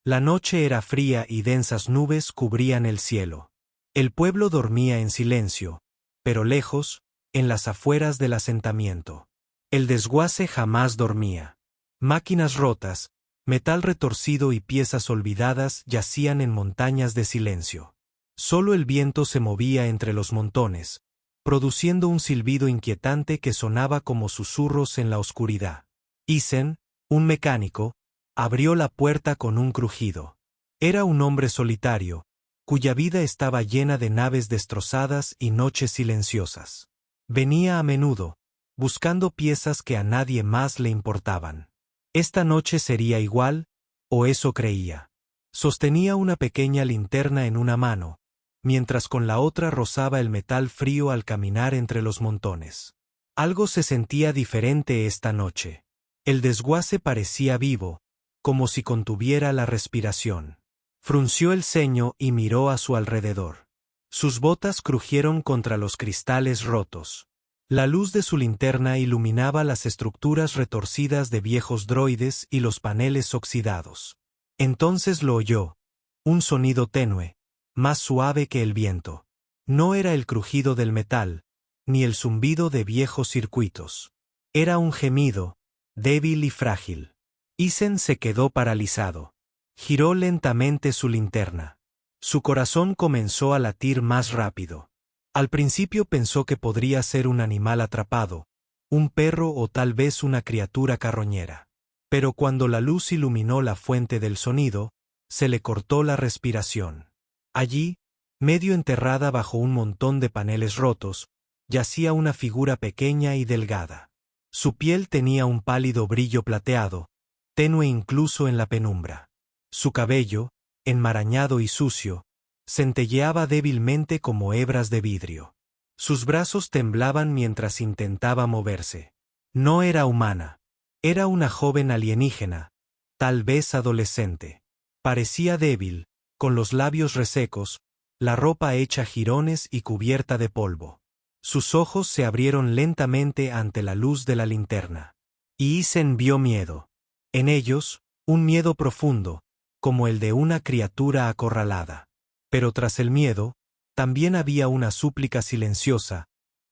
La noche era fría y densas nubes cubrían el cielo. El pueblo dormía en silencio, pero lejos, en las afueras del asentamiento. El desguace jamás dormía. Máquinas rotas, metal retorcido y piezas olvidadas yacían en montañas de silencio. Solo el viento se movía entre los montones, produciendo un silbido inquietante que sonaba como susurros en la oscuridad. Isen, un mecánico, abrió la puerta con un crujido. Era un hombre solitario, cuya vida estaba llena de naves destrozadas y noches silenciosas. Venía a menudo, buscando piezas que a nadie más le importaban. Esta noche sería igual, o eso creía. Sostenía una pequeña linterna en una mano, mientras con la otra rozaba el metal frío al caminar entre los montones. Algo se sentía diferente esta noche. El desguace parecía vivo, como si contuviera la respiración. Frunció el ceño y miró a su alrededor. Sus botas crujieron contra los cristales rotos. La luz de su linterna iluminaba las estructuras retorcidas de viejos droides y los paneles oxidados. Entonces lo oyó, un sonido tenue, más suave que el viento. No era el crujido del metal, ni el zumbido de viejos circuitos. Era un gemido, débil y frágil. Isen se quedó paralizado. Giró lentamente su linterna. Su corazón comenzó a latir más rápido. Al principio pensó que podría ser un animal atrapado, un perro o tal vez una criatura carroñera. Pero cuando la luz iluminó la fuente del sonido, se le cortó la respiración. Allí, medio enterrada bajo un montón de paneles rotos, yacía una figura pequeña y delgada. Su piel tenía un pálido brillo plateado, tenue incluso en la penumbra. Su cabello, enmarañado y sucio, centelleaba débilmente como hebras de vidrio. Sus brazos temblaban mientras intentaba moverse. No era humana. Era una joven alienígena, tal vez adolescente. Parecía débil, con los labios resecos, la ropa hecha jirones y cubierta de polvo. Sus ojos se abrieron lentamente ante la luz de la linterna. Y Isen vio miedo. En ellos, un miedo profundo, como el de una criatura acorralada. Pero tras el miedo, también había una súplica silenciosa,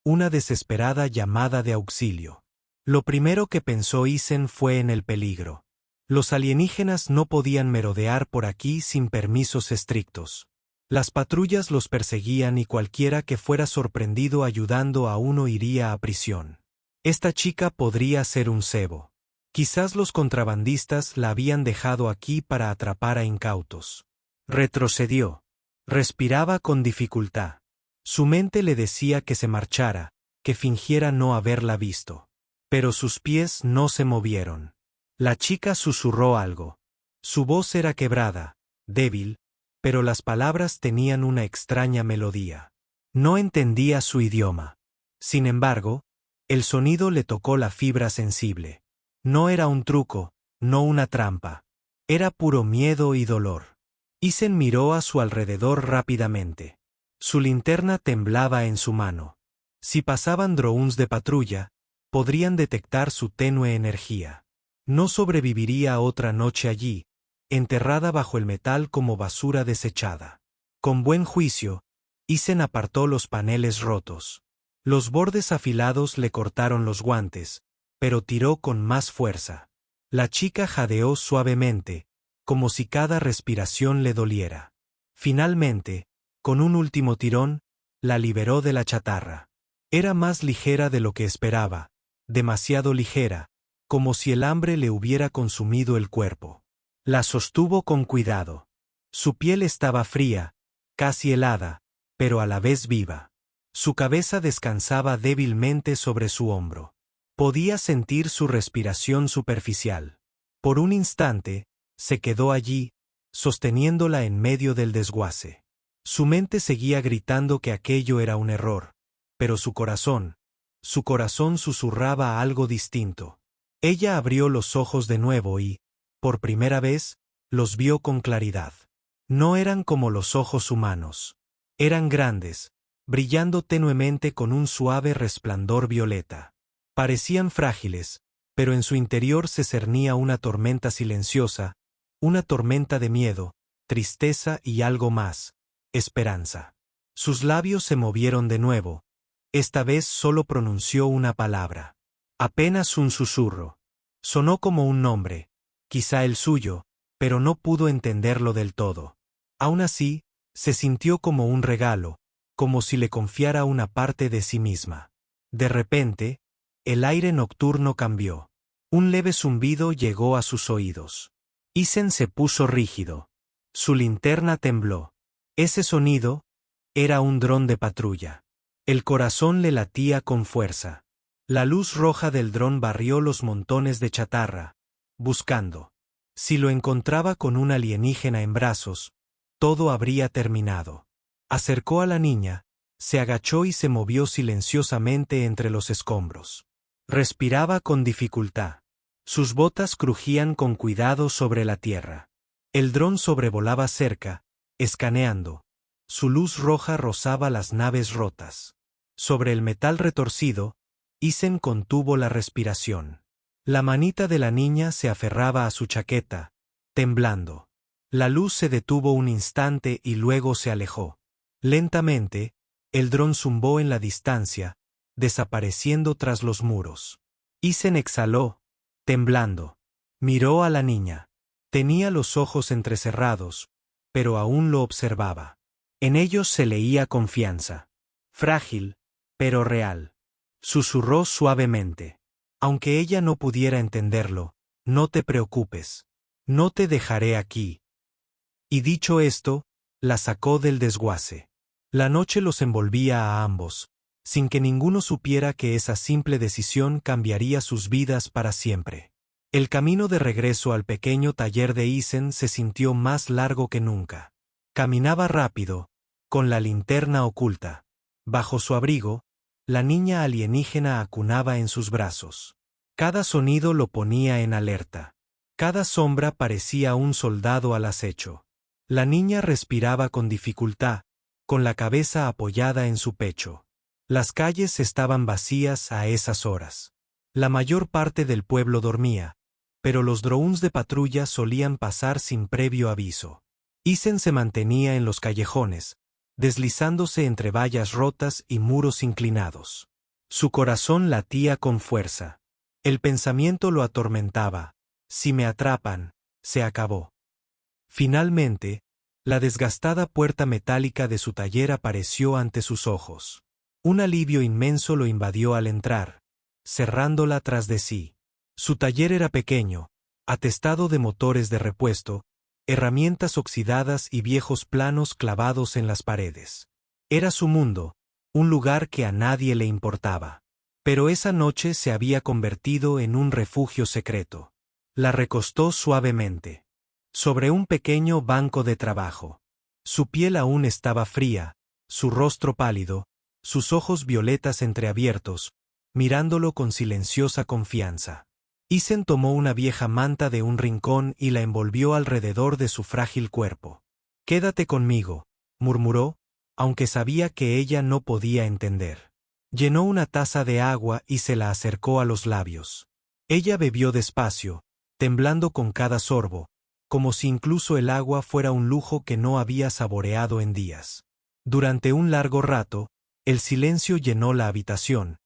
una desesperada llamada de auxilio. Lo primero que pensó Isen fue en el peligro. Los alienígenas no podían merodear por aquí sin permisos estrictos. Las patrullas los perseguían y cualquiera que fuera sorprendido ayudando a uno iría a prisión. Esta chica podría ser un cebo. Quizás los contrabandistas la habían dejado aquí para atrapar a incautos. Retrocedió. Respiraba con dificultad. Su mente le decía que se marchara, que fingiera no haberla visto. Pero sus pies no se movieron. La chica susurró algo. Su voz era quebrada, débil, pero las palabras tenían una extraña melodía. No entendía su idioma. Sin embargo, el sonido le tocó la fibra sensible. No era un truco, no una trampa. Era puro miedo y dolor. Isen miró a su alrededor rápidamente. Su linterna temblaba en su mano. Si pasaban drones de patrulla, podrían detectar su tenue energía. No sobreviviría otra noche allí, enterrada bajo el metal como basura desechada. Con buen juicio, Isen apartó los paneles rotos. Los bordes afilados le cortaron los guantes, pero tiró con más fuerza. La chica jadeó suavemente, como si cada respiración le doliera. Finalmente, con un último tirón, la liberó de la chatarra. Era más ligera de lo que esperaba, demasiado ligera, como si el hambre le hubiera consumido el cuerpo. La sostuvo con cuidado. Su piel estaba fría, casi helada, pero a la vez viva. Su cabeza descansaba débilmente sobre su hombro. Podía sentir su respiración superficial. Por un instante, se quedó allí, sosteniéndola en medio del desguace. Su mente seguía gritando que aquello era un error, pero su corazón susurraba algo distinto. Ella abrió los ojos de nuevo y, por primera vez, los vio con claridad. No eran como los ojos humanos. Eran grandes, brillando tenuemente con un suave resplandor violeta. Parecían frágiles, pero en su interior se cernía una tormenta silenciosa, una tormenta de miedo, tristeza y algo más, esperanza. Sus labios se movieron de nuevo. Esta vez solo pronunció una palabra. Apenas un susurro. Sonó como un nombre, quizá el suyo, pero no pudo entenderlo del todo. Aún así, se sintió como un regalo, como si le confiara una parte de sí misma. De repente, el aire nocturno cambió. Un leve zumbido llegó a sus oídos. Isen se puso rígido. Su linterna tembló. Ese sonido era un dron de patrulla. El corazón le latía con fuerza. La luz roja del dron barrió los montones de chatarra, buscando. Si lo encontraba con un alienígena en brazos, todo habría terminado. Acercó a la niña, se agachó y se movió silenciosamente entre los escombros. Respiraba con dificultad. Sus botas crujían con cuidado sobre la tierra. El dron sobrevolaba cerca, escaneando. Su luz roja rozaba las naves rotas. Sobre el metal retorcido, Isen contuvo la respiración. La manita de la niña se aferraba a su chaqueta, temblando. La luz se detuvo un instante y luego se alejó. Lentamente, el dron zumbó en la distancia, desapareciendo tras los muros. Isen exhaló, temblando. Miró a la niña. Tenía los ojos entrecerrados, pero aún lo observaba. En ellos se leía confianza. Frágil, pero real. Susurró suavemente. Aunque ella no pudiera entenderlo, no te preocupes. No te dejaré aquí. Y dicho esto, la sacó del desguace. La noche los envolvía a ambos, sin que ninguno supiera que esa simple decisión cambiaría sus vidas para siempre. El camino de regreso al pequeño taller de Isen se sintió más largo que nunca. Caminaba rápido, con la linterna oculta. Bajo su abrigo, la niña alienígena acunaba en sus brazos. Cada sonido lo ponía en alerta. Cada sombra parecía un soldado al acecho. La niña respiraba con dificultad, con la cabeza apoyada en su pecho. Las calles estaban vacías a esas horas. La mayor parte del pueblo dormía, pero los drones de patrulla solían pasar sin previo aviso. Isen se mantenía en los callejones, deslizándose entre vallas rotas y muros inclinados. Su corazón latía con fuerza. El pensamiento lo atormentaba. Si me atrapan, se acabó. Finalmente, la desgastada puerta metálica de su taller apareció ante sus ojos. Un alivio inmenso lo invadió al entrar, cerrándola tras de sí. Su taller era pequeño, atestado de motores de repuesto, herramientas oxidadas y viejos planos clavados en las paredes. Era su mundo, un lugar que a nadie le importaba. Pero esa noche se había convertido en un refugio secreto. La recostó suavemente sobre un pequeño banco de trabajo. Su piel aún estaba fría, su rostro pálido, sus ojos violetas entreabiertos, mirándolo con silenciosa confianza. Isen tomó una vieja manta de un rincón y la envolvió alrededor de su frágil cuerpo. «Quédate conmigo», murmuró, aunque sabía que ella no podía entender. Llenó una taza de agua y se la acercó a los labios. Ella bebió despacio, temblando con cada sorbo, como si incluso el agua fuera un lujo que no había saboreado en días. Durante un largo rato, el silencio llenó la habitación,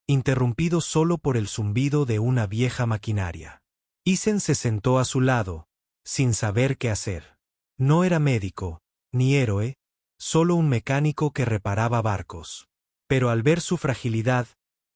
interrumpido solo por el zumbido de una vieja maquinaria. Isen se sentó a su lado, sin saber qué hacer. No era médico, ni héroe, solo un mecánico que reparaba barcos. Pero al ver su fragilidad,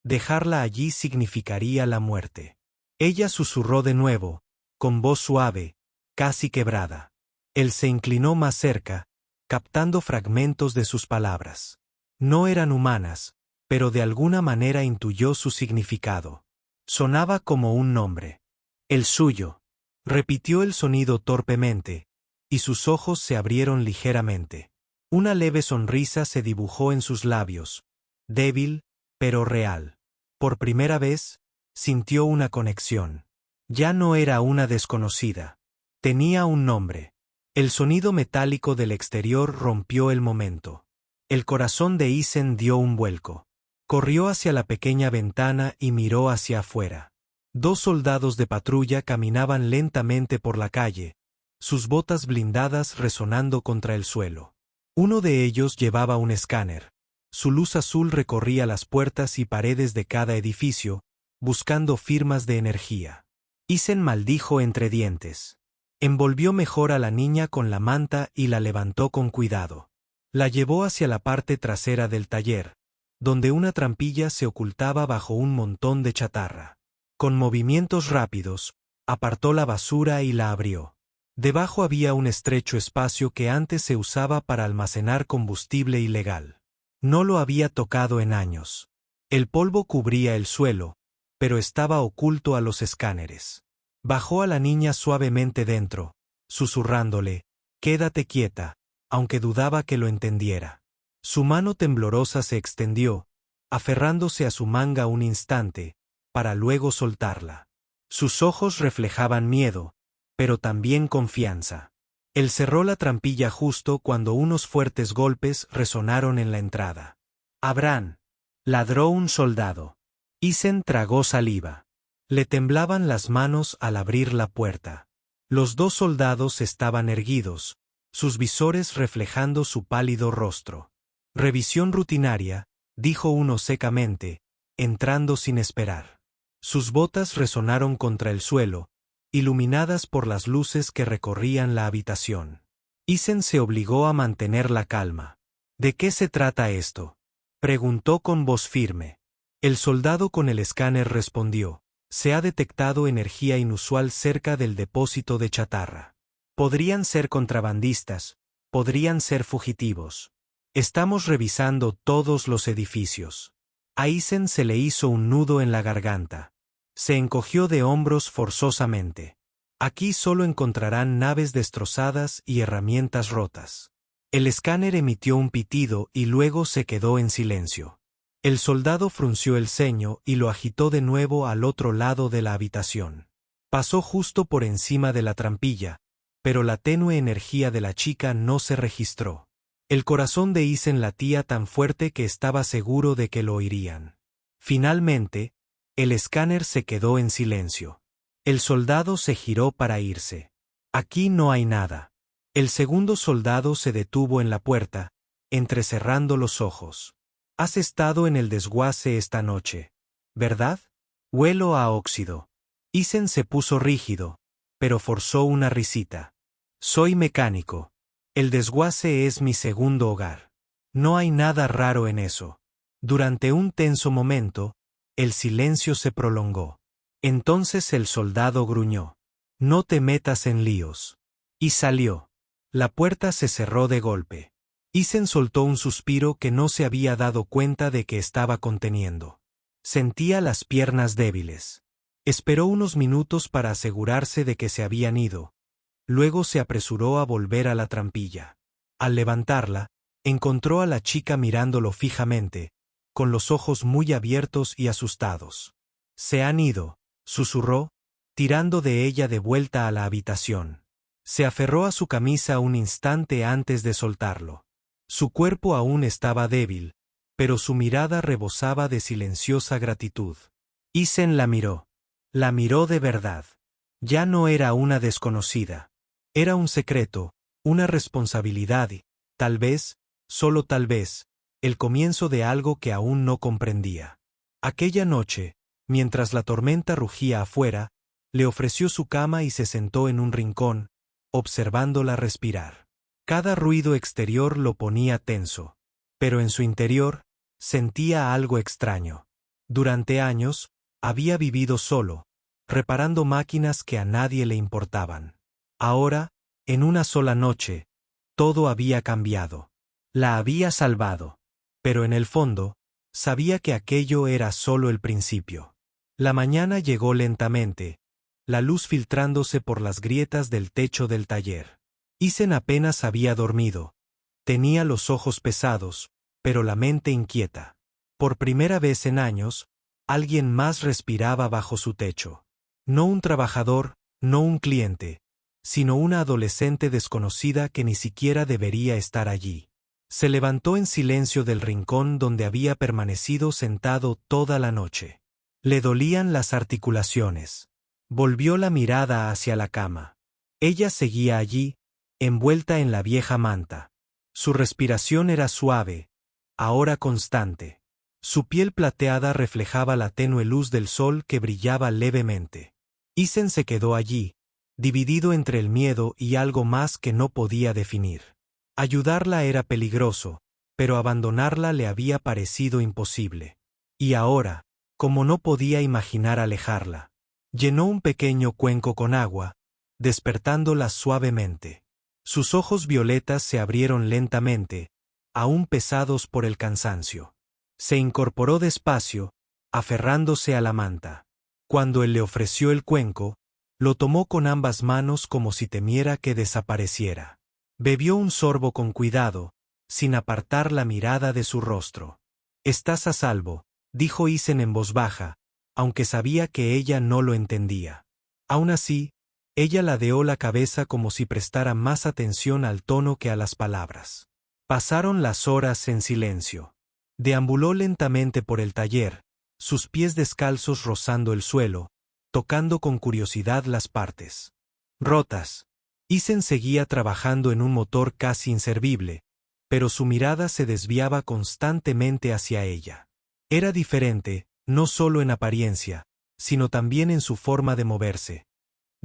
dejarla allí significaría la muerte. Ella susurró de nuevo, con voz suave, casi quebrada. Él se inclinó más cerca, captando fragmentos de sus palabras. No eran humanas, pero de alguna manera intuyó su significado. Sonaba como un nombre. El suyo. Repitió el sonido torpemente, y sus ojos se abrieron ligeramente. Una leve sonrisa se dibujó en sus labios, débil, pero real. Por primera vez, sintió una conexión. Ya no era una desconocida. Tenía un nombre. El sonido metálico del exterior rompió el momento. El corazón de Isen dio un vuelco. Corrió hacia la pequeña ventana y miró hacia afuera. 2 soldados de patrulla caminaban lentamente por la calle, sus botas blindadas resonando contra el suelo. Uno de ellos llevaba un escáner. Su luz azul recorría las puertas y paredes de cada edificio, buscando firmas de energía. Isen maldijo entre dientes. Envolvió mejor a la niña con la manta y la levantó con cuidado. La llevó hacia la parte trasera del taller, donde una trampilla se ocultaba bajo un montón de chatarra. Con movimientos rápidos, apartó la basura y la abrió. Debajo había un estrecho espacio que antes se usaba para almacenar combustible ilegal. No lo había tocado en años. El polvo cubría el suelo, pero estaba oculto a los escáneres. Bajó a la niña suavemente dentro, susurrándole, «Quédate quieta», aunque dudaba que lo entendiera. Su mano temblorosa se extendió, aferrándose a su manga un instante, para luego soltarla. Sus ojos reflejaban miedo, pero también confianza. Él cerró la trampilla justo cuando unos fuertes golpes resonaron en la entrada. «Abraham», ladró un soldado. Isen tragó saliva. Le temblaban las manos al abrir la puerta. Los dos soldados estaban erguidos, sus visores reflejando su pálido rostro. «Revisión rutinaria», dijo uno secamente, entrando sin esperar. Sus botas resonaron contra el suelo, iluminadas por las luces que recorrían la habitación. Isen se obligó a mantener la calma. «¿De qué se trata esto?», preguntó con voz firme. El soldado con el escáner respondió, «Se ha detectado energía inusual cerca del depósito de chatarra. Podrían ser contrabandistas, podrían ser fugitivos. Estamos revisando todos los edificios». A Isen se le hizo un nudo en la garganta. Se encogió de hombros forzosamente. «Aquí solo encontrarán naves destrozadas y herramientas rotas». El escáner emitió un pitido y luego se quedó en silencio. El soldado frunció el ceño y lo agitó de nuevo al otro lado de la habitación. Pasó justo por encima de la trampilla, pero la tenue energía de la chica no se registró. El corazón de Isen latía tan fuerte que estaba seguro de que lo oirían. Finalmente, el escáner se quedó en silencio. El soldado se giró para irse. «Aquí no hay nada». El segundo soldado se detuvo en la puerta, entrecerrando los ojos. «Has estado en el desguace esta noche, ¿verdad? Huelo a óxido». Isen se puso rígido, pero forzó una risita. «Soy mecánico. El desguace es mi segundo hogar. No hay nada raro en eso». Durante un tenso momento, el silencio se prolongó. Entonces el soldado gruñó, «No te metas en líos». Y salió. La puerta se cerró de golpe. Isen soltó un suspiro que no se había dado cuenta de que estaba conteniendo. Sentía las piernas débiles. Esperó unos minutos para asegurarse de que se habían ido. Luego se apresuró a volver a la trampilla. Al levantarla, encontró a la chica mirándolo fijamente, con los ojos muy abiertos y asustados. «Se han ido», susurró, tirando de ella de vuelta a la habitación. Se aferró a su camisa un instante antes de soltarlo. Su cuerpo aún estaba débil, pero su mirada rebosaba de silenciosa gratitud. Isen la miró. La miró de verdad. Ya no era una desconocida. Era un secreto, una responsabilidad y, tal vez, solo tal vez, el comienzo de algo que aún no comprendía. Aquella noche, mientras la tormenta rugía afuera, le ofreció su cama y se sentó en un rincón, observándola respirar. Cada ruido exterior lo ponía tenso, pero en su interior, sentía algo extraño. Durante años, había vivido solo, reparando máquinas que a nadie le importaban. Ahora, en una sola noche, todo había cambiado. La había salvado. Pero en el fondo, sabía que aquello era solo el principio. La mañana llegó lentamente, la luz filtrándose por las grietas del techo del taller. Isen apenas había dormido. Tenía los ojos pesados, pero la mente inquieta. Por primera vez en años, alguien más respiraba bajo su techo. No un trabajador, no un cliente, sino una adolescente desconocida que ni siquiera debería estar allí. Se levantó en silencio del rincón donde había permanecido sentado toda la noche. Le dolían las articulaciones. Volvió la mirada hacia la cama. Ella seguía allí, envuelta en la vieja manta. Su respiración era suave, ahora constante. Su piel plateada reflejaba la tenue luz del sol que brillaba levemente. Isen se quedó allí, dividido entre el miedo y algo más que no podía definir. Ayudarla era peligroso, pero abandonarla le había parecido imposible. Y ahora, como no podía imaginar alejarla, llenó un pequeño cuenco con agua, despertándola suavemente. Sus ojos violetas se abrieron lentamente, aún pesados por el cansancio. Se incorporó despacio, aferrándose a la manta. Cuando él le ofreció el cuenco, lo tomó con ambas manos como si temiera que desapareciera. Bebió un sorbo con cuidado, sin apartar la mirada de su rostro. «Estás a salvo», dijo Isen en voz baja, aunque sabía que ella no lo entendía. Aún así, ella ladeó la cabeza como si prestara más atención al tono que a las palabras. Pasaron las horas en silencio. Deambuló lentamente por el taller, sus pies descalzos rozando el suelo, tocando con curiosidad las partes rotas. Isen seguía trabajando en un motor casi inservible, pero su mirada se desviaba constantemente hacia ella. Era diferente, no solo en apariencia, sino también en su forma de moverse.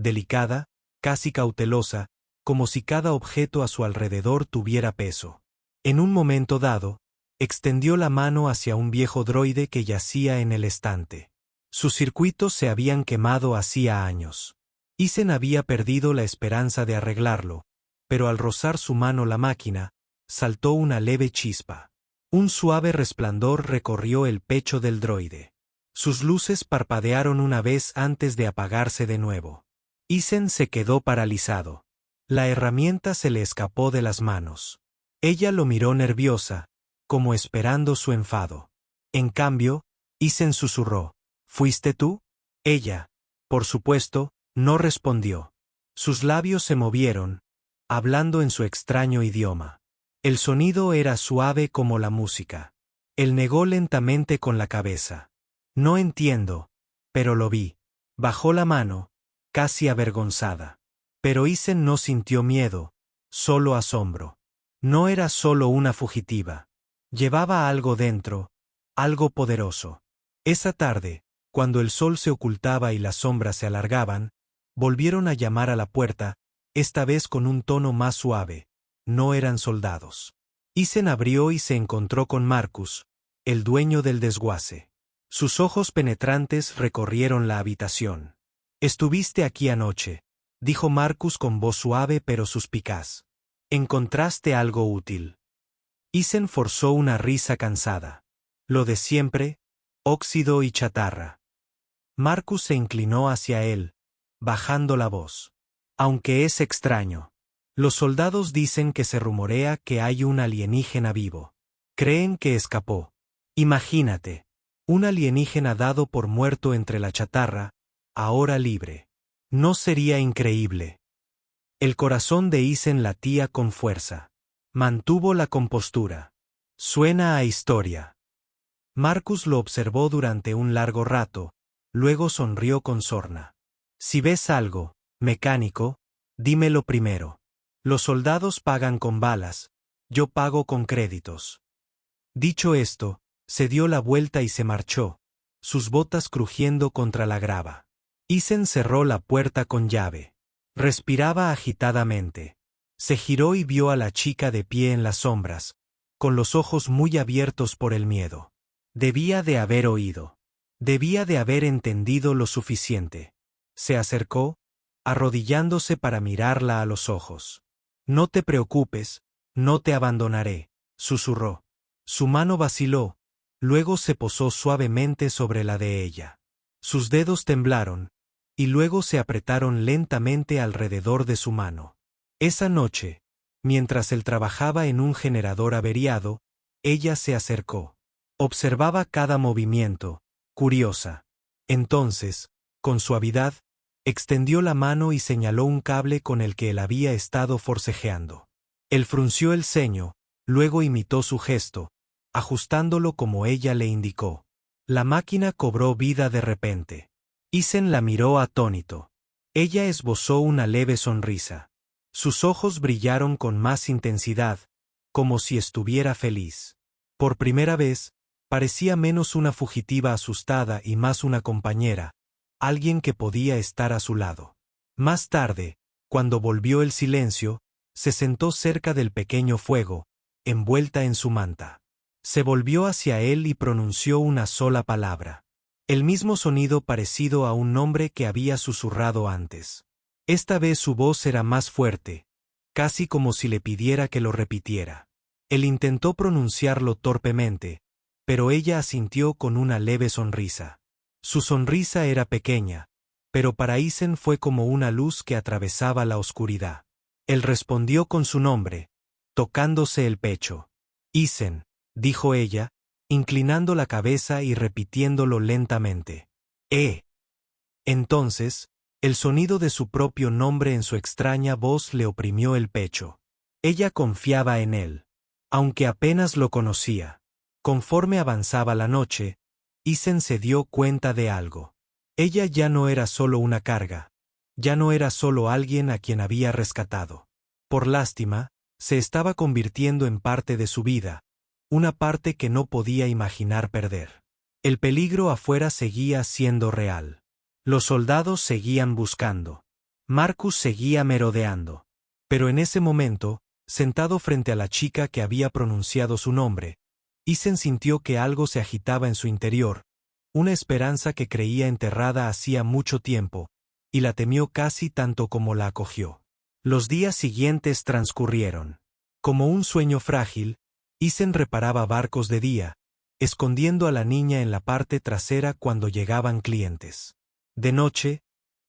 Delicada, casi cautelosa, como si cada objeto a su alrededor tuviera peso. En un momento dado, extendió la mano hacia un viejo droide que yacía en el estante. Sus circuitos se habían quemado hacía años. Isen había perdido la esperanza de arreglarlo, pero al rozar su mano la máquina, saltó una leve chispa. Un suave resplandor recorrió el pecho del droide. Sus luces parpadearon una vez antes de apagarse de nuevo. Isen se quedó paralizado. La herramienta se le escapó de las manos. Ella lo miró nerviosa, como esperando su enfado. En cambio, Isen susurró: «¿Fuiste tú?» Ella, por supuesto, no respondió. Sus labios se movieron, hablando en su extraño idioma. El sonido era suave como la música. Él negó lentamente con la cabeza. «No entiendo, pero lo vi». Bajó la mano, casi avergonzada. Pero Isen no sintió miedo, solo asombro. No era solo una fugitiva. Llevaba algo dentro, algo poderoso. Esa tarde, cuando el sol se ocultaba y las sombras se alargaban, volvieron a llamar a la puerta, esta vez con un tono más suave. No eran soldados. Isen abrió y se encontró con Marcus, el dueño del desguace. Sus ojos penetrantes recorrieron la habitación. «Estuviste aquí anoche», dijo Marcus con voz suave pero suspicaz. «¿Encontraste algo útil?» Isen forzó una risa cansada. «Lo de siempre, óxido y chatarra». Marcus se inclinó hacia él, bajando la voz. «Aunque es extraño. Los soldados dicen que se rumorea que hay un alienígena vivo. Creen que escapó. Imagínate, un alienígena dado por muerto entre la chatarra, ahora libre. ¿No sería increíble?» El corazón de Isen latía con fuerza. Mantuvo la compostura. «Suena a historia». Marcus lo observó durante un largo rato, luego sonrió con sorna. «Si ves algo, mecánico, dímelo primero. Los soldados pagan con balas, yo pago con créditos». Dicho esto, se dio la vuelta y se marchó, sus botas crujiendo contra la grava. Isen cerró la puerta con llave. Respiraba agitadamente. Se giró y vio a la chica de pie en las sombras, con los ojos muy abiertos por el miedo. Debía de haber oído. Debía de haber entendido lo suficiente. Se acercó, arrodillándose para mirarla a los ojos. «No te preocupes, no te abandonaré», susurró. Su mano vaciló, luego se posó suavemente sobre la de ella. Sus dedos temblaron, y luego se apretaron lentamente alrededor de su mano. Esa noche, mientras él trabajaba en un generador averiado, ella se acercó. Observaba cada movimiento, curiosa. Entonces, con suavidad, extendió la mano y señaló un cable con el que él había estado forcejeando. Él frunció el ceño, luego imitó su gesto, ajustándolo como ella le indicó. La máquina cobró vida de repente. Isen la miró atónito. Ella esbozó una leve sonrisa. Sus ojos brillaron con más intensidad, como si estuviera feliz. Por primera vez, parecía menos una fugitiva asustada y más una compañera, alguien que podía estar a su lado. Más tarde, cuando volvió el silencio, se sentó cerca del pequeño fuego, envuelta en su manta. Se volvió hacia él y pronunció una sola palabra. El mismo sonido parecido a un nombre que había susurrado antes. Esta vez su voz era más fuerte, casi como si le pidiera que lo repitiera. Él intentó pronunciarlo torpemente, pero ella asintió con una leve sonrisa. Su sonrisa era pequeña, pero para Isen fue como una luz que atravesaba la oscuridad. Él respondió con su nombre, tocándose el pecho. Isen, dijo ella, inclinando la cabeza y repitiéndolo lentamente. Entonces, el sonido de su propio nombre en su extraña voz le oprimió el pecho. Ella confiaba en él, aunque apenas lo conocía. Conforme avanzaba la noche, Isen se dio cuenta de algo. Ella ya no era solo una carga, ya no era solo alguien a quien había rescatado. Por lástima, se estaba convirtiendo en parte de su vida, una parte que no podía imaginar perder. El peligro afuera seguía siendo real. Los soldados seguían buscando. Marcus seguía merodeando. Pero en ese momento, sentado frente a la chica que había pronunciado su nombre, Isen sintió que algo se agitaba en su interior, una esperanza que creía enterrada hacía mucho tiempo, y la temió casi tanto como la acogió. Los días siguientes transcurrieron. Como un sueño frágil, Isen reparaba barcos de día, escondiendo a la niña en la parte trasera cuando llegaban clientes. De noche,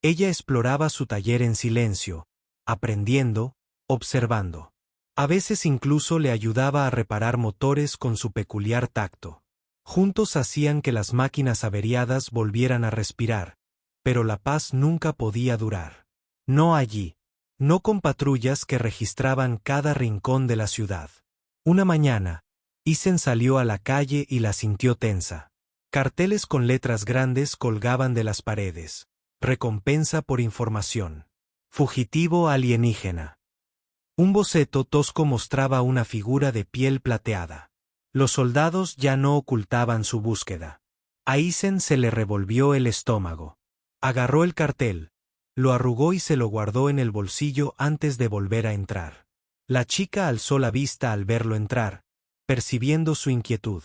ella exploraba su taller en silencio, aprendiendo, observando. A veces incluso le ayudaba a reparar motores con su peculiar tacto. Juntos hacían que las máquinas averiadas volvieran a respirar, pero la paz nunca podía durar. No allí, no con patrullas que registraban cada rincón de la ciudad. Una mañana, Isen salió a la calle y la sintió tensa. Carteles con letras grandes colgaban de las paredes. Recompensa por información. Fugitivo alienígena. Un boceto tosco mostraba una figura de piel plateada. Los soldados ya no ocultaban su búsqueda. A Isen se le revolvió el estómago. Agarró el cartel, lo arrugó y se lo guardó en el bolsillo antes de volver a entrar. La chica alzó la vista al verlo entrar, percibiendo su inquietud.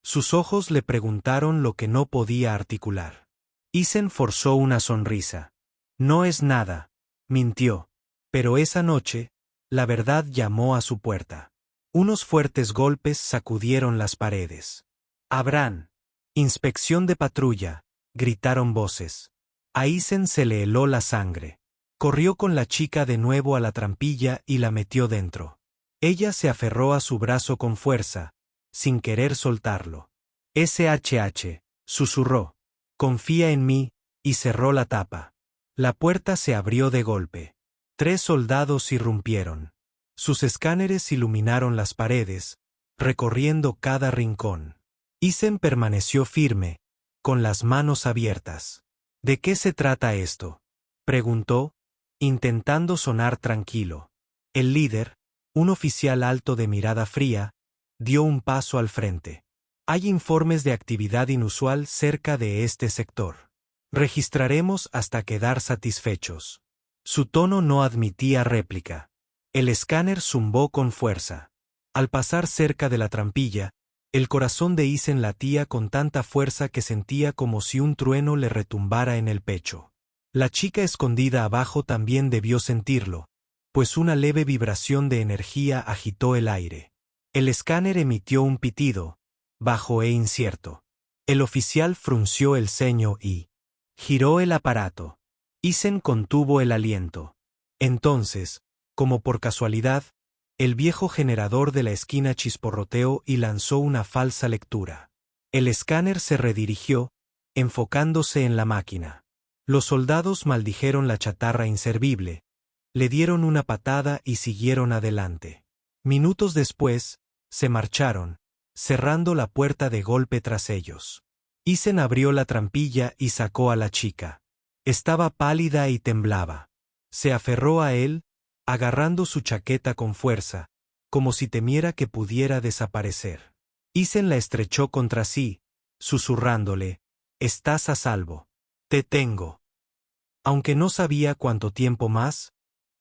Sus ojos le preguntaron lo que no podía articular. Isen forzó una sonrisa. No es nada, mintió. Pero esa noche, la verdad llamó a su puerta. Unos fuertes golpes sacudieron las paredes. «Abran. Inspección de patrulla», gritaron voces. A Isen se le heló la sangre. Corrió con la chica de nuevo a la trampilla y la metió dentro. Ella se aferró a su brazo con fuerza, sin querer soltarlo. «SHH», susurró. «Confía en mí», y cerró la tapa. La puerta se abrió de golpe. 3 soldados irrumpieron. Sus escáneres iluminaron las paredes, recorriendo cada rincón. Isen permaneció firme, con las manos abiertas. «¿De qué se trata esto?», preguntó, intentando sonar tranquilo. El líder, un oficial alto de mirada fría, dio un paso al frente. «Hay informes de actividad inusual cerca de este sector. Registraremos hasta quedar satisfechos». Su tono no admitía réplica. El escáner zumbó con fuerza. Al pasar cerca de la trampilla, el corazón de Isen latía con tanta fuerza que sentía como si un trueno le retumbara en el pecho. La chica escondida abajo también debió sentirlo, pues una leve vibración de energía agitó el aire. El escáner emitió un pitido, bajo e incierto. El oficial frunció el ceño y giró el aparato. Isen contuvo el aliento. Entonces, como por casualidad, el viejo generador de la esquina chisporroteó y lanzó una falsa lectura. El escáner se redirigió, enfocándose en la máquina. Los soldados maldijeron la chatarra inservible, le dieron una patada y siguieron adelante. Minutos después, se marcharon, cerrando la puerta de golpe tras ellos. Isen abrió la trampilla y sacó a la chica. Estaba pálida y temblaba. Se aferró a él, agarrando su chaqueta con fuerza, como si temiera que pudiera desaparecer. Isen la estrechó contra sí, susurrándole: «Estás a salvo. Te tengo». Aunque no sabía cuánto tiempo más,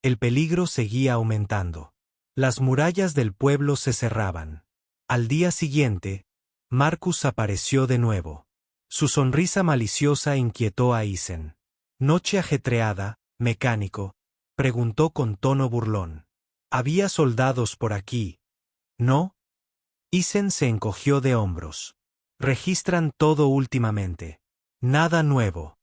el peligro seguía aumentando. Las murallas del pueblo se cerraban. Al día siguiente, Marcus apareció de nuevo. Su sonrisa maliciosa inquietó a Isen. «Noche ajetreada, mecánico», preguntó con tono burlón. «¿Había soldados por aquí, no?» Isen se encogió de hombros. «Registran todo últimamente. Nada nuevo».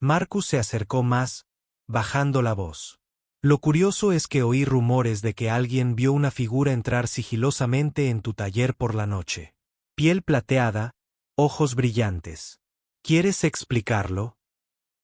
Marcus se acercó más, bajando la voz. «Lo curioso es que oí rumores de que alguien vio una figura entrar sigilosamente en tu taller por la noche. Piel plateada, ojos brillantes. ¿Quieres explicarlo?»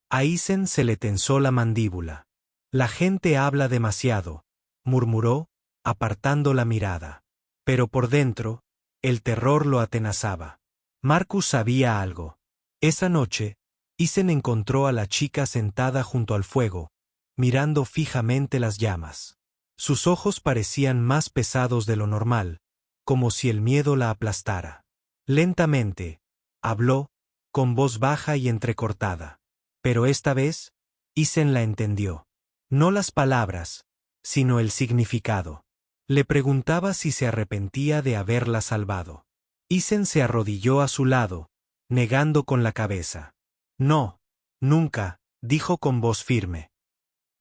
A Isen se le tensó la mandíbula. «La gente habla demasiado», murmuró, apartando la mirada. Pero por dentro, el terror lo atenazaba. Marcus sabía algo. Esa noche, Isen encontró a la chica sentada junto al fuego, mirando fijamente las llamas. Sus ojos parecían más pesados de lo normal, como si el miedo la aplastara. Lentamente, habló, con voz baja y entrecortada. Pero esta vez, Isen la entendió. No las palabras, sino el significado. Le preguntaba si se arrepentía de haberla salvado. Isen se arrodilló a su lado, negando con la cabeza. «No, nunca», dijo con voz firme.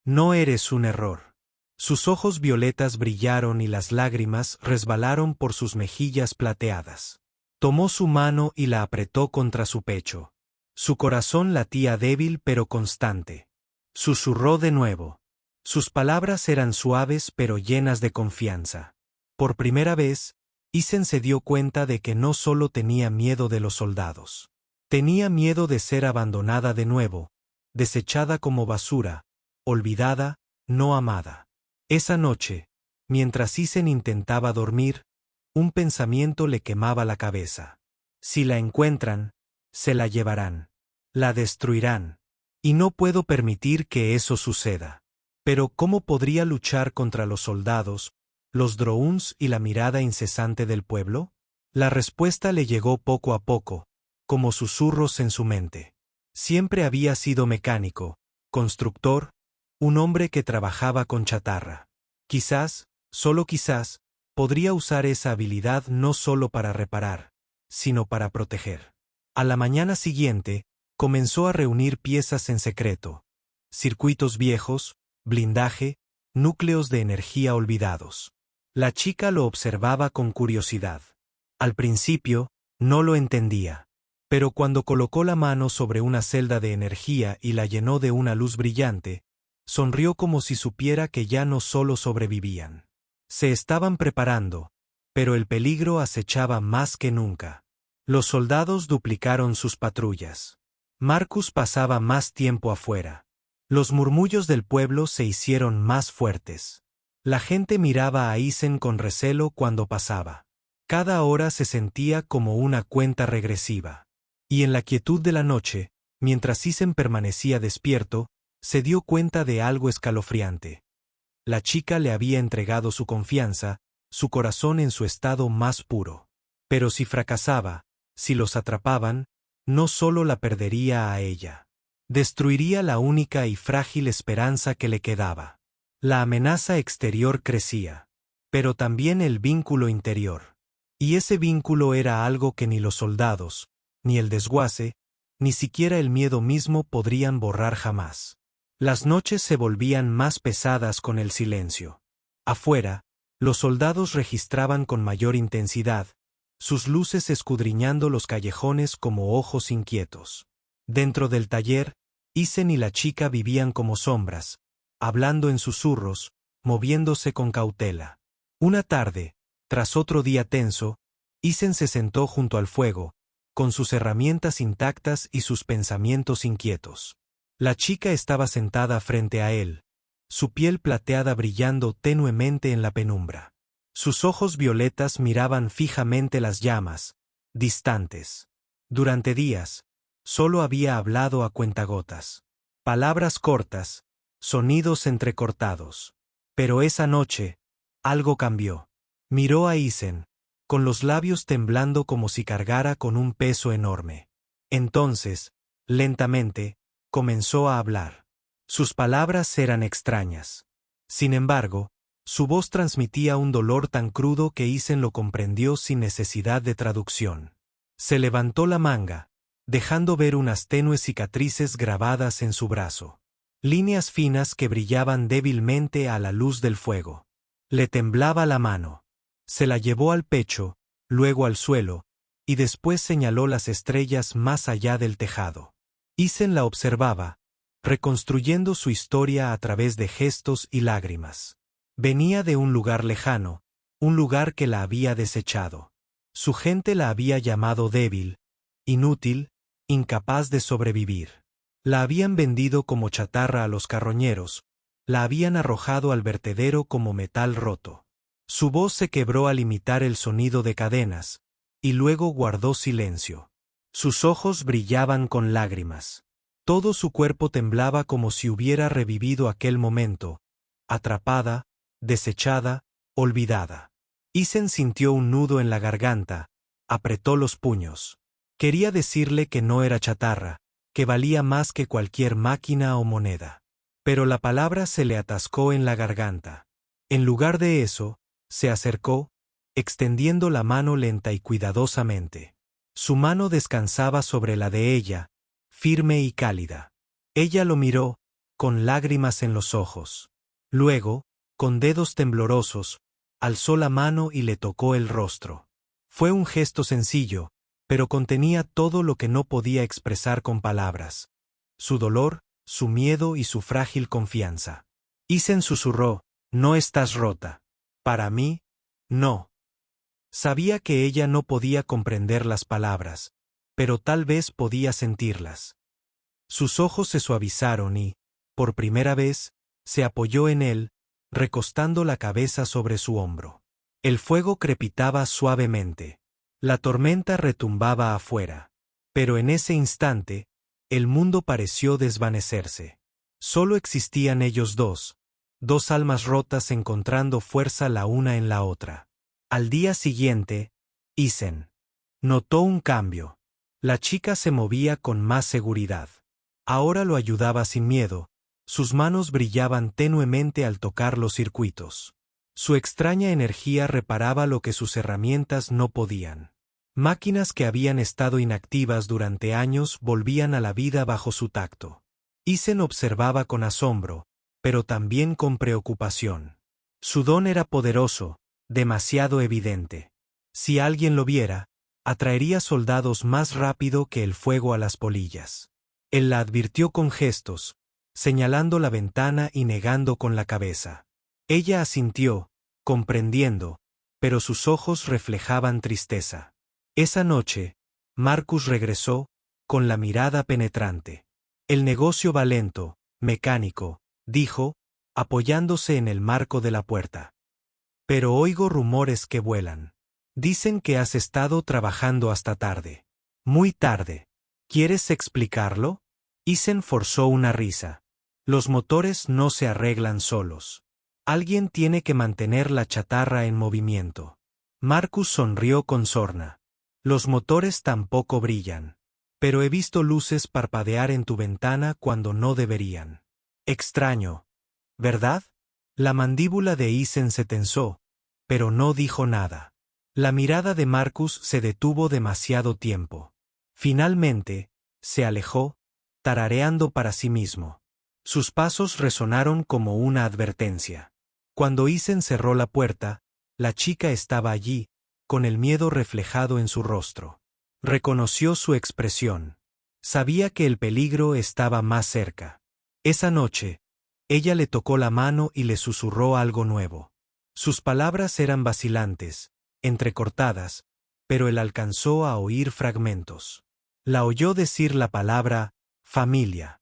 «No eres un error». Sus ojos violetas brillaron y las lágrimas resbalaron por sus mejillas plateadas. Tomó su mano y la apretó contra su pecho. Su corazón latía débil pero constante. Susurró de nuevo. Sus palabras eran suaves pero llenas de confianza. Por primera vez, Isen se dio cuenta de que no solo tenía miedo de los soldados. Tenía miedo de ser abandonada de nuevo, desechada como basura, olvidada, no amada. Esa noche, mientras Isen intentaba dormir, un pensamiento le quemaba la cabeza. Si la encuentran, se la llevarán. La destruirán. Y no puedo permitir que eso suceda. Pero ¿cómo podría luchar contra los soldados, los drones y la mirada incesante del pueblo? La respuesta le llegó poco a poco, como susurros en su mente. Siempre había sido mecánico, constructor, un hombre que trabajaba con chatarra. Quizás, solo quizás, podría usar esa habilidad no solo para reparar, sino para proteger. A la mañana siguiente, comenzó a reunir piezas en secreto. Circuitos viejos, blindaje, núcleos de energía olvidados. La chica lo observaba con curiosidad. Al principio, no lo entendía. Pero cuando colocó la mano sobre una celda de energía y la llenó de una luz brillante, sonrió como si supiera que ya no solo sobrevivían. Se estaban preparando, pero el peligro acechaba más que nunca. Los soldados duplicaron sus patrullas. Marcus pasaba más tiempo afuera. Los murmullos del pueblo se hicieron más fuertes. La gente miraba a Isen con recelo cuando pasaba. Cada hora se sentía como una cuenta regresiva. Y en la quietud de la noche, mientras Isen permanecía despierto, se dio cuenta de algo escalofriante. La chica le había entregado su confianza, su corazón en su estado más puro. Pero si fracasaba, si los atrapaban, no solo la perdería a ella. Destruiría la única y frágil esperanza que le quedaba. La amenaza exterior crecía, pero también el vínculo interior. Y ese vínculo era algo que ni los soldados, ni el desguace, ni siquiera el miedo mismo podrían borrar jamás. Las noches se volvían más pesadas con el silencio. Afuera, los soldados registraban con mayor intensidad, sus luces escudriñando los callejones como ojos inquietos. Dentro del taller, Isen y la chica vivían como sombras, hablando en susurros, moviéndose con cautela. Una tarde, tras otro día tenso, Isen se sentó junto al fuego, con sus herramientas intactas y sus pensamientos inquietos. La chica estaba sentada frente a él, su piel plateada brillando tenuemente en la penumbra. Sus ojos violetas miraban fijamente las llamas, distantes. Durante días, solo había hablado a cuentagotas. Palabras cortas, sonidos entrecortados. Pero esa noche, algo cambió. Miró a Isen, con los labios temblando como si cargara con un peso enorme. Entonces, lentamente, comenzó a hablar. Sus palabras eran extrañas. Sin embargo, su voz transmitía un dolor tan crudo que Isen lo comprendió sin necesidad de traducción. Se levantó la manga, dejando ver unas tenues cicatrices grabadas en su brazo. Líneas finas que brillaban débilmente a la luz del fuego. Le temblaba la mano. Se la llevó al pecho, luego al suelo, y después señaló las estrellas más allá del tejado. Isen la observaba, reconstruyendo su historia a través de gestos y lágrimas. Venía de un lugar lejano, un lugar que la había desechado. Su gente la había llamado débil, inútil, incapaz de sobrevivir. La habían vendido como chatarra a los carroñeros, la habían arrojado al vertedero como metal roto. Su voz se quebró al imitar el sonido de cadenas, y luego guardó silencio. Sus ojos brillaban con lágrimas. Todo su cuerpo temblaba como si hubiera revivido aquel momento, atrapada, desechada, olvidada. Isen sintió un nudo en la garganta, apretó los puños. Quería decirle que no era chatarra, que valía más que cualquier máquina o moneda. Pero la palabra se le atascó en la garganta. En lugar de eso, se acercó, extendiendo la mano lenta y cuidadosamente. Su mano descansaba sobre la de ella, firme y cálida. Ella lo miró, con lágrimas en los ojos. Luego, con dedos temblorosos, alzó la mano y le tocó el rostro. Fue un gesto sencillo, pero contenía todo lo que no podía expresar con palabras. Su dolor, su miedo y su frágil confianza. Isen susurró, «No estás rota. Para mí, no». Sabía que ella no podía comprender las palabras, pero tal vez podía sentirlas. Sus ojos se suavizaron y, por primera vez, se apoyó en él, recostando la cabeza sobre su hombro. El fuego crepitaba suavemente. La tormenta retumbaba afuera. Pero en ese instante, el mundo pareció desvanecerse. Solo existían ellos dos almas rotas encontrando fuerza la una en la otra. Al día siguiente, Isen notó un cambio. La chica se movía con más seguridad. Ahora lo ayudaba sin miedo, sus manos brillaban tenuemente al tocar los circuitos. Su extraña energía reparaba lo que sus herramientas no podían. Máquinas que habían estado inactivas durante años volvían a la vida bajo su tacto. Isen observaba con asombro, pero también con preocupación. Su don era poderoso, demasiado evidente. Si alguien lo viera, atraería soldados más rápido que el fuego a las polillas. Él la advirtió con gestos, señalando la ventana y negando con la cabeza. Ella asintió, comprendiendo, pero sus ojos reflejaban tristeza. Esa noche, Marcus regresó, con la mirada penetrante. El negocio va lento, mecánico, dijo, apoyándose en el marco de la puerta. Pero oigo rumores que vuelan. Dicen que has estado trabajando hasta tarde. Muy tarde. ¿Quieres explicarlo? Isen forzó una risa. Los motores no se arreglan solos. Alguien tiene que mantener la chatarra en movimiento. Marcus sonrió con sorna. Los motores tampoco brillan. Pero he visto luces parpadear en tu ventana cuando no deberían. Extraño, ¿verdad? La mandíbula de Isen se tensó, pero no dijo nada. La mirada de Marcus se detuvo demasiado tiempo. Finalmente, se alejó, tarareando para sí mismo. Sus pasos resonaron como una advertencia. Cuando Isen cerró la puerta, la chica estaba allí, con el miedo reflejado en su rostro. Reconoció su expresión. Sabía que el peligro estaba más cerca. Esa noche, ella le tocó la mano y le susurró algo nuevo. Sus palabras eran vacilantes, entrecortadas, pero él alcanzó a oír fragmentos. La oyó decir la palabra familia.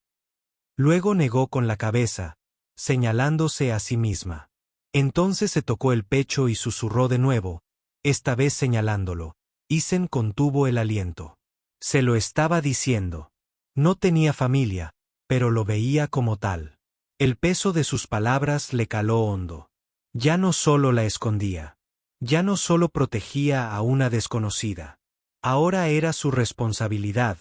Luego negó con la cabeza, señalándose a sí misma. Entonces se tocó el pecho y susurró de nuevo, esta vez señalándolo. Isen contuvo el aliento. Se lo estaba diciendo. No tenía familia, pero lo veía como tal. El peso de sus palabras le caló hondo. Ya no solo la escondía. Ya no solo protegía a una desconocida. Ahora era su responsabilidad,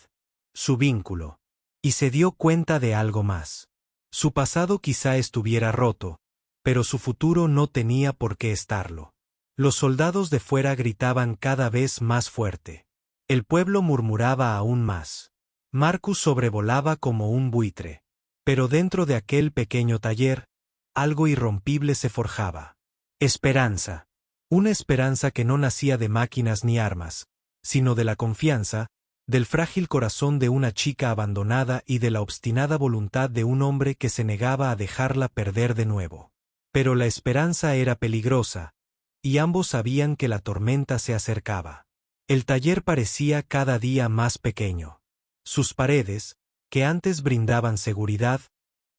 su vínculo. Y se dio cuenta de algo más. Su pasado quizá estuviera roto, pero su futuro no tenía por qué estarlo. Los soldados de fuera gritaban cada vez más fuerte. El pueblo murmuraba aún más. Marcus sobrevolaba como un buitre. Pero dentro de aquel pequeño taller, algo irrompible se forjaba. Esperanza. Una esperanza que no nacía de máquinas ni armas, sino de la confianza, del frágil corazón de una chica abandonada y de la obstinada voluntad de un hombre que se negaba a dejarla perder de nuevo. Pero la esperanza era peligrosa, y ambos sabían que la tormenta se acercaba. El taller parecía cada día más pequeño. Sus paredes, que antes brindaban seguridad,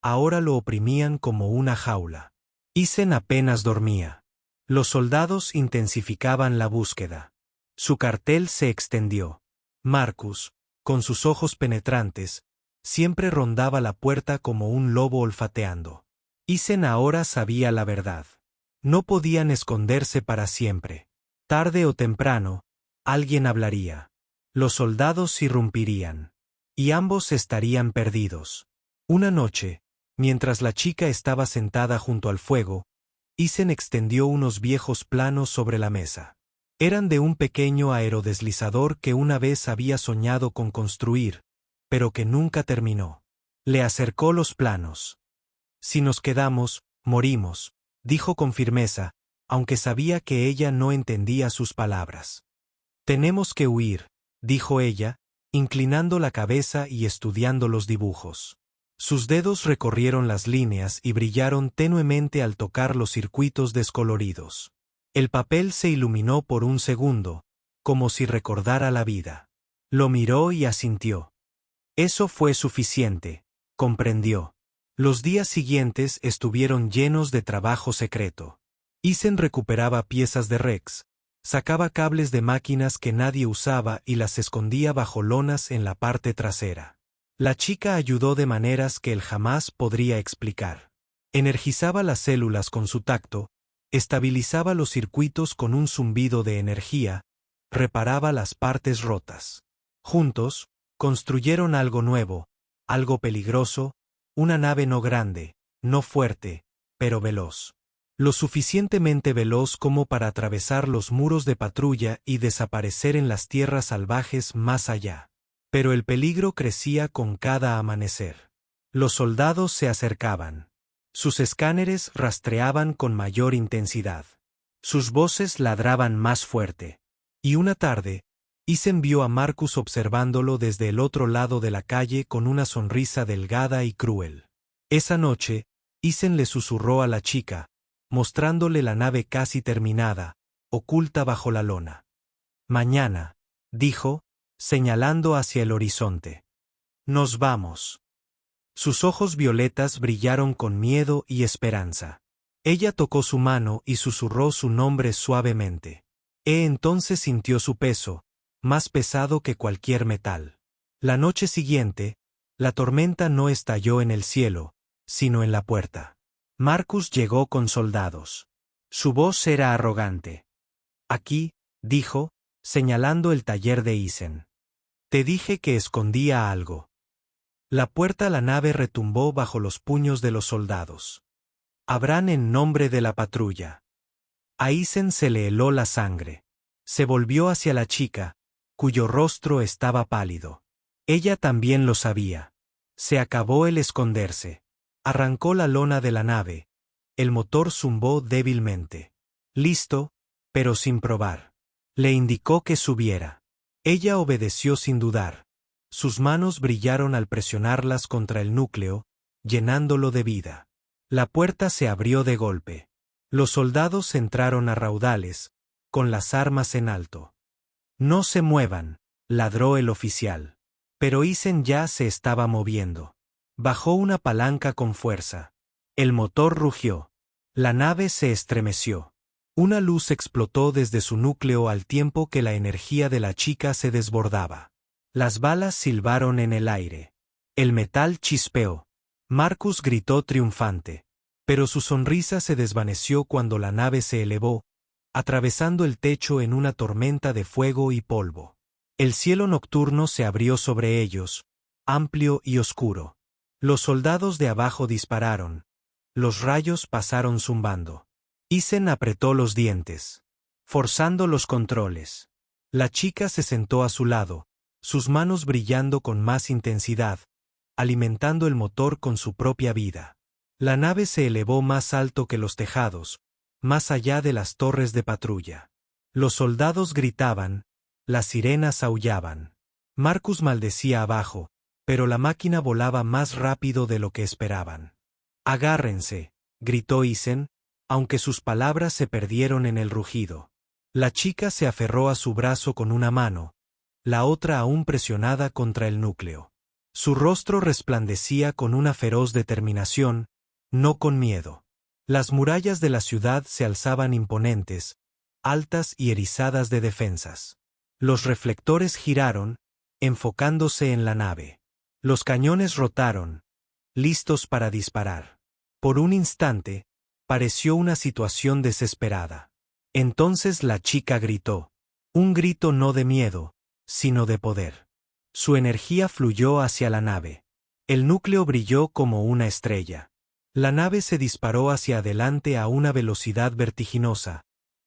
ahora lo oprimían como una jaula. Isen apenas dormía. Los soldados intensificaban la búsqueda. Su cartel se extendió. Marcus, con sus ojos penetrantes, siempre rondaba la puerta como un lobo olfateando. Isen ahora sabía la verdad. No podían esconderse para siempre. Tarde o temprano, alguien hablaría. Los soldados irrumpirían. Y ambos estarían perdidos. Una noche, mientras la chica estaba sentada junto al fuego, Isen extendió unos viejos planos sobre la mesa. Eran de un pequeño aerodeslizador que una vez había soñado con construir, pero que nunca terminó. Le acercó los planos. Si nos quedamos, morimos, dijo con firmeza, aunque sabía que ella no entendía sus palabras. Tenemos que huir, dijo ella, inclinando la cabeza y estudiando los dibujos. Sus dedos recorrieron las líneas y brillaron tenuemente al tocar los circuitos descoloridos. El papel se iluminó por un segundo, como si recordara la vida. Lo miró y asintió. Eso fue suficiente, comprendió. Los días siguientes estuvieron llenos de trabajo secreto. Isen recuperaba piezas de Rex, sacaba cables de máquinas que nadie usaba y las escondía bajo lonas en la parte trasera. La chica ayudó de maneras que él jamás podría explicar. Energizaba las células con su tacto, estabilizaba los circuitos con un zumbido de energía, reparaba las partes rotas. Juntos, construyeron algo nuevo, algo peligroso, una nave no grande, no fuerte, pero veloz. Lo suficientemente veloz como para atravesar los muros de patrulla y desaparecer en las tierras salvajes más allá. Pero el peligro crecía con cada amanecer. Los soldados se acercaban. Sus escáneres rastreaban con mayor intensidad. Sus voces ladraban más fuerte. Y una tarde, Isen vio a Marcus observándolo desde el otro lado de la calle con una sonrisa delgada y cruel. Esa noche, Isen le susurró a la chica, mostrándole la nave casi terminada, oculta bajo la lona. Mañana, dijo, señalando hacia el horizonte. Nos vamos. Sus ojos violetas brillaron con miedo y esperanza. Ella tocó su mano y susurró su nombre suavemente. Entonces sintió su peso, más pesado que cualquier metal. La noche siguiente, la tormenta no estalló en el cielo, sino en la puerta. Marcus llegó con soldados. Su voz era arrogante. Aquí, dijo, señalando el taller de Isen. Te dije que escondía algo. La puerta a la nave retumbó bajo los puños de los soldados. Abran en nombre de la patrulla. A Isen se le heló la sangre. Se volvió hacia la chica, cuyo rostro estaba pálido. Ella también lo sabía. Se acabó el esconderse. Arrancó la lona de la nave. El motor zumbó débilmente. Listo, pero sin probar. Le indicó que subiera. Ella obedeció sin dudar. Sus manos brillaron al presionarlas contra el núcleo, llenándolo de vida. La puerta se abrió de golpe. Los soldados entraron a raudales, con las armas en alto. No se muevan, ladró el oficial. Pero Isen ya se estaba moviendo. Bajó una palanca con fuerza. El motor rugió. La nave se estremeció. Una luz explotó desde su núcleo al tiempo que la energía de la chica se desbordaba. Las balas silbaron en el aire. El metal chispeó. Marcus gritó triunfante. Pero su sonrisa se desvaneció cuando la nave se elevó, atravesando el techo en una tormenta de fuego y polvo. El cielo nocturno se abrió sobre ellos, amplio y oscuro. Los soldados de abajo dispararon. Los rayos pasaron zumbando. Isen apretó los dientes, forzando los controles. La chica se sentó a su lado, sus manos brillando con más intensidad, alimentando el motor con su propia vida. La nave se elevó más alto que los tejados, más allá de las torres de patrulla. Los soldados gritaban, las sirenas aullaban. Marcus maldecía abajo, pero la máquina volaba más rápido de lo que esperaban. «Agárrense», gritó Isen, aunque sus palabras se perdieron en el rugido. La chica se aferró a su brazo con una mano, la otra aún presionada contra el núcleo. Su rostro resplandecía con una feroz determinación, no con miedo. Las murallas de la ciudad se alzaban imponentes, altas y erizadas de defensas. Los reflectores giraron, enfocándose en la nave. Los cañones rotaron, listos para disparar. Por un instante, pareció una situación desesperada. Entonces la chica gritó. Un grito no de miedo, sino de poder. Su energía fluyó hacia la nave. El núcleo brilló como una estrella. La nave se disparó hacia adelante a una velocidad vertiginosa,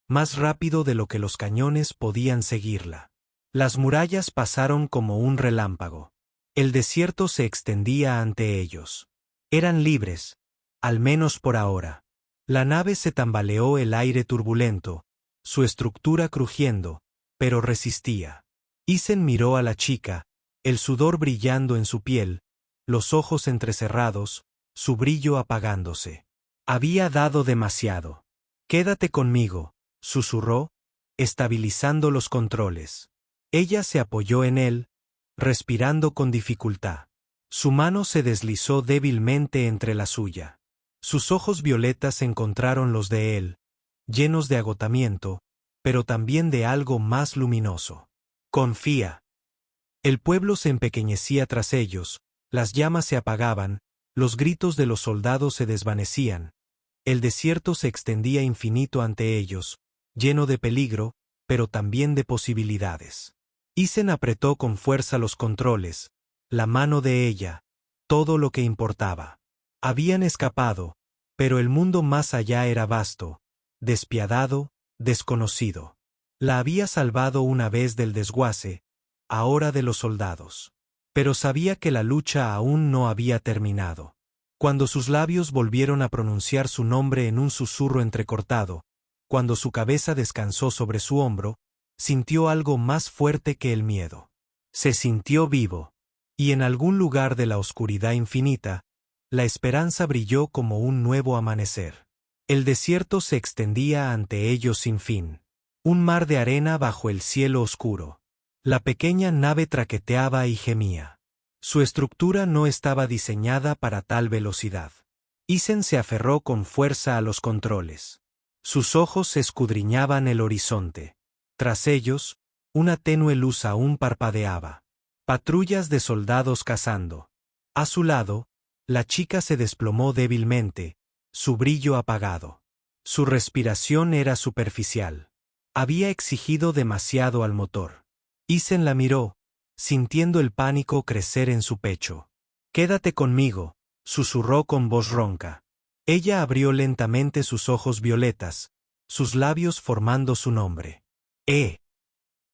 más rápido de lo que los cañones podían seguirla. Las murallas pasaron como un relámpago. El desierto se extendía ante ellos. Eran libres, al menos por ahora. La nave se tambaleó el aire turbulento, su estructura crujiendo, pero resistía. Isen miró a la chica, el sudor brillando en su piel, los ojos entrecerrados, su brillo apagándose. Había dado demasiado. «Quédate conmigo», susurró, estabilizando los controles. Ella se apoyó en él, respirando con dificultad. Su mano se deslizó débilmente entre la suya. Sus ojos violetas encontraron los de él, llenos de agotamiento, pero también de algo más luminoso. «Confía». El pueblo se empequeñecía tras ellos, las llamas se apagaban, los gritos de los soldados se desvanecían. El desierto se extendía infinito ante ellos, lleno de peligro, pero también de posibilidades. Isen apretó con fuerza los controles, la mano de ella, todo lo que importaba. Habían escapado, pero el mundo más allá era vasto, despiadado, desconocido. La había salvado una vez del desguace, ahora de los soldados. Pero sabía que la lucha aún no había terminado. Cuando sus labios volvieron a pronunciar su nombre en un susurro entrecortado, cuando su cabeza descansó sobre su hombro, sintió algo más fuerte que el miedo. Se sintió vivo. Y en algún lugar de la oscuridad infinita, la esperanza brilló como un nuevo amanecer. El desierto se extendía ante ellos sin fin. Un mar de arena bajo el cielo oscuro. La pequeña nave traqueteaba y gemía. Su estructura no estaba diseñada para tal velocidad. Isen se aferró con fuerza a los controles. Sus ojos escudriñaban el horizonte. Tras ellos, una tenue luz aún parpadeaba. Patrullas de soldados cazando. A su lado, la chica se desplomó débilmente, su brillo apagado. Su respiración era superficial. Había exigido demasiado al motor. Isen la miró, sintiendo el pánico crecer en su pecho. «Quédate conmigo», susurró con voz ronca. Ella abrió lentamente sus ojos violetas, sus labios formando su nombre.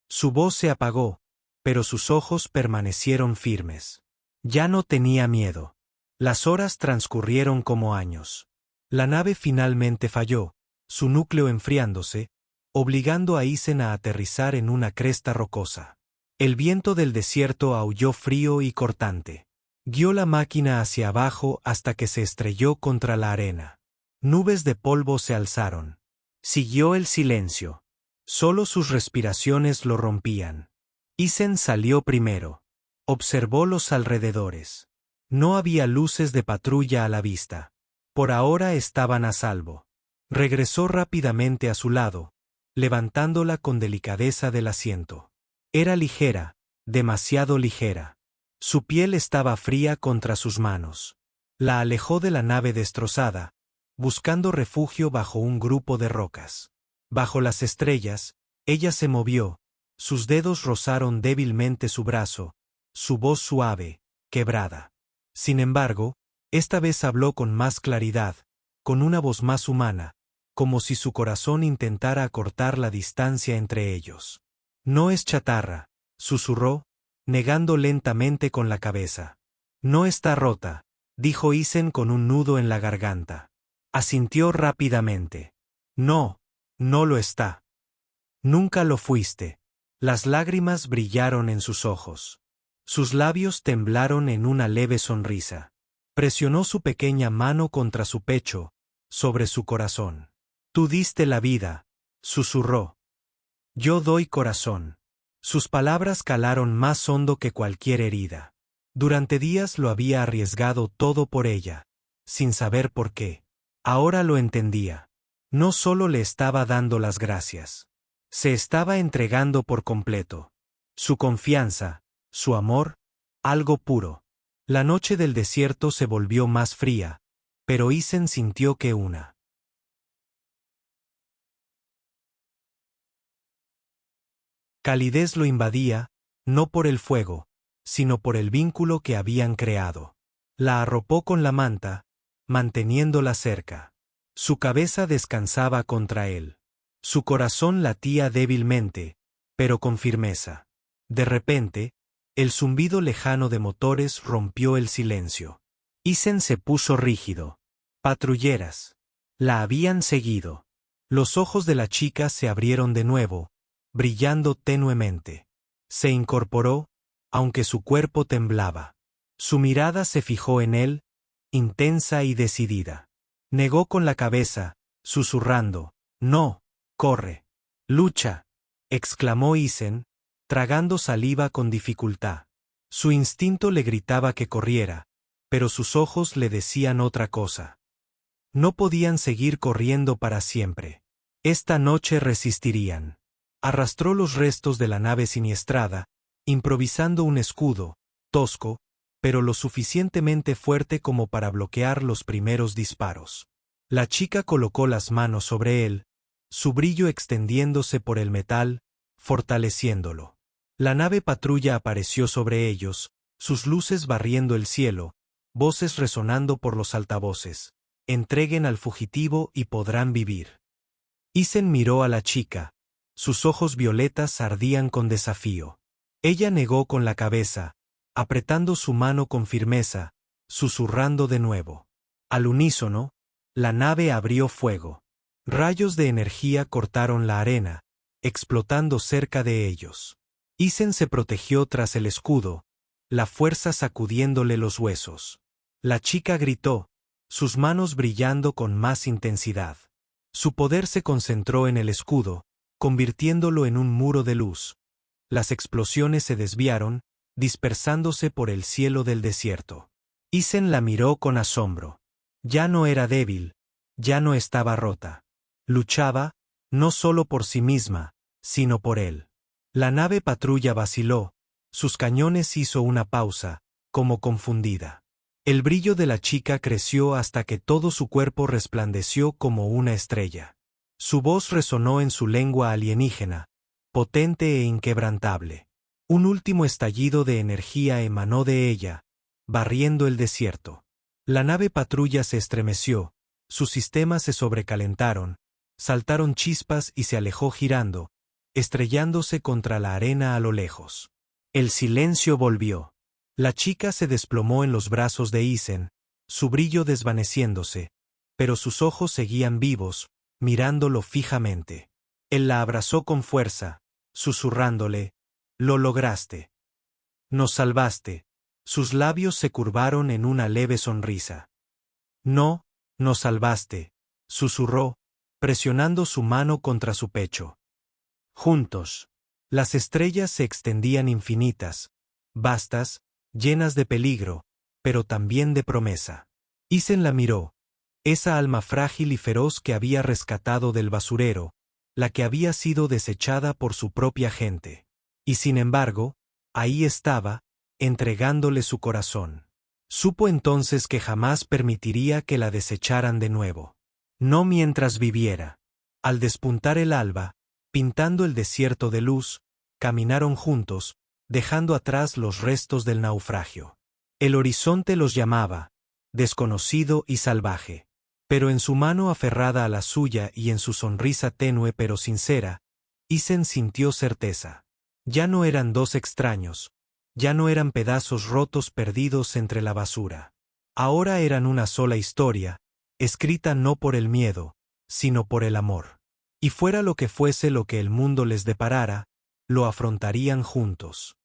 Su voz se apagó, pero sus ojos permanecieron firmes. Ya no tenía miedo. Las horas transcurrieron como años. La nave finalmente falló, su núcleo enfriándose, obligando a Isen a aterrizar en una cresta rocosa. El viento del desierto aulló frío y cortante. Guió la máquina hacia abajo hasta que se estrelló contra la arena. Nubes de polvo se alzaron. Siguió el silencio. Solo sus respiraciones lo rompían. Isen salió primero. Observó los alrededores. No había luces de patrulla a la vista. Por ahora estaban a salvo. Regresó rápidamente a su lado, levantándola con delicadeza del asiento. Era ligera, demasiado ligera. Su piel estaba fría contra sus manos. La alejó de la nave destrozada, buscando refugio bajo un grupo de rocas. Bajo las estrellas, ella se movió, sus dedos rozaron débilmente su brazo, su voz suave, quebrada. Sin embargo, esta vez habló con más claridad, con una voz más humana, como si su corazón intentara acortar la distancia entre ellos. No es chatarra, susurró, negando lentamente con la cabeza. No está rota, dijo Isen con un nudo en la garganta. Asintió rápidamente. No, no lo está. Nunca lo fuiste. Las lágrimas brillaron en sus ojos. Sus labios temblaron en una leve sonrisa. Presionó su pequeña mano contra su pecho, sobre su corazón. Tú diste la vida, susurró. Yo doy corazón. Sus palabras calaron más hondo que cualquier herida. Durante días lo había arriesgado todo por ella, sin saber por qué. Ahora lo entendía. No solo le estaba dando las gracias. Se estaba entregando por completo. Su confianza, su amor, algo puro. La noche del desierto se volvió más fría, pero Isen sintió que una calidez lo invadía, no por el fuego, sino por el vínculo que habían creado. La arropó con la manta, manteniéndola cerca. Su cabeza descansaba contra él. Su corazón latía débilmente, pero con firmeza. De repente, el zumbido lejano de motores rompió el silencio. Isen se puso rígido. Patrulleras. La habían seguido. Los ojos de la chica se abrieron de nuevo, brillando tenuemente. Se incorporó, aunque su cuerpo temblaba. Su mirada se fijó en él, intensa y decidida. Negó con la cabeza, susurrando, «No, corre. Lucha», exclamó Isen, tragando saliva con dificultad. Su instinto le gritaba que corriera, pero sus ojos le decían otra cosa. No podían seguir corriendo para siempre. Esta noche resistirían. Arrastró los restos de la nave siniestrada, improvisando un escudo, tosco, pero lo suficientemente fuerte como para bloquear los primeros disparos. La chica colocó las manos sobre él, su brillo extendiéndose por el metal, fortaleciéndolo. La nave patrulla apareció sobre ellos, sus luces barriendo el cielo, voces resonando por los altavoces. Entreguen al fugitivo y podrán vivir. Isen miró a la chica. Sus ojos violetas ardían con desafío. Ella negó con la cabeza, apretando su mano con firmeza, susurrando de nuevo. Al unísono, la nave abrió fuego. Rayos de energía cortaron la arena, explotando cerca de ellos. Isen se protegió tras el escudo, la fuerza sacudiéndole los huesos. La chica gritó, sus manos brillando con más intensidad. Su poder se concentró en el escudo, convirtiéndolo en un muro de luz. Las explosiones se desviaron, dispersándose por el cielo del desierto. Isen la miró con asombro. Ya no era débil, ya no estaba rota. Luchaba, no solo por sí misma, sino por él. La nave patrulla vaciló, sus cañones hizo una pausa, como confundida. El brillo de la chica creció hasta que todo su cuerpo resplandeció como una estrella. Su voz resonó en su lengua alienígena, potente e inquebrantable. Un último estallido de energía emanó de ella, barriendo el desierto. La nave patrulla se estremeció, sus sistemas se sobrecalentaron, saltaron chispas y se alejó girando, estrellándose contra la arena a lo lejos. El silencio volvió. La chica se desplomó en los brazos de Isen, su brillo desvaneciéndose, pero sus ojos seguían vivos, mirándolo fijamente. Él la abrazó con fuerza, susurrándole, «Lo lograste. Nos salvaste». Sus labios se curvaron en una leve sonrisa. «No, nos salvaste», susurró, presionando su mano contra su pecho. Juntos. Las estrellas se extendían infinitas, vastas, llenas de peligro, pero también de promesa. Isen la miró, esa alma frágil y feroz que había rescatado del basurero, la que había sido desechada por su propia gente. Y sin embargo, ahí estaba, entregándole su corazón. Supo entonces que jamás permitiría que la desecharan de nuevo. No mientras viviera. Al despuntar el alba, pintando el desierto de luz, caminaron juntos, dejando atrás los restos del naufragio. El horizonte los llamaba, desconocido y salvaje. Pero en su mano aferrada a la suya y en su sonrisa tenue pero sincera, Isen sintió certeza. Ya no eran dos extraños, ya no eran pedazos rotos perdidos entre la basura. Ahora eran una sola historia, escrita no por el miedo, sino por el amor. Y fuera lo que fuese lo que el mundo les deparara, lo afrontarían juntos.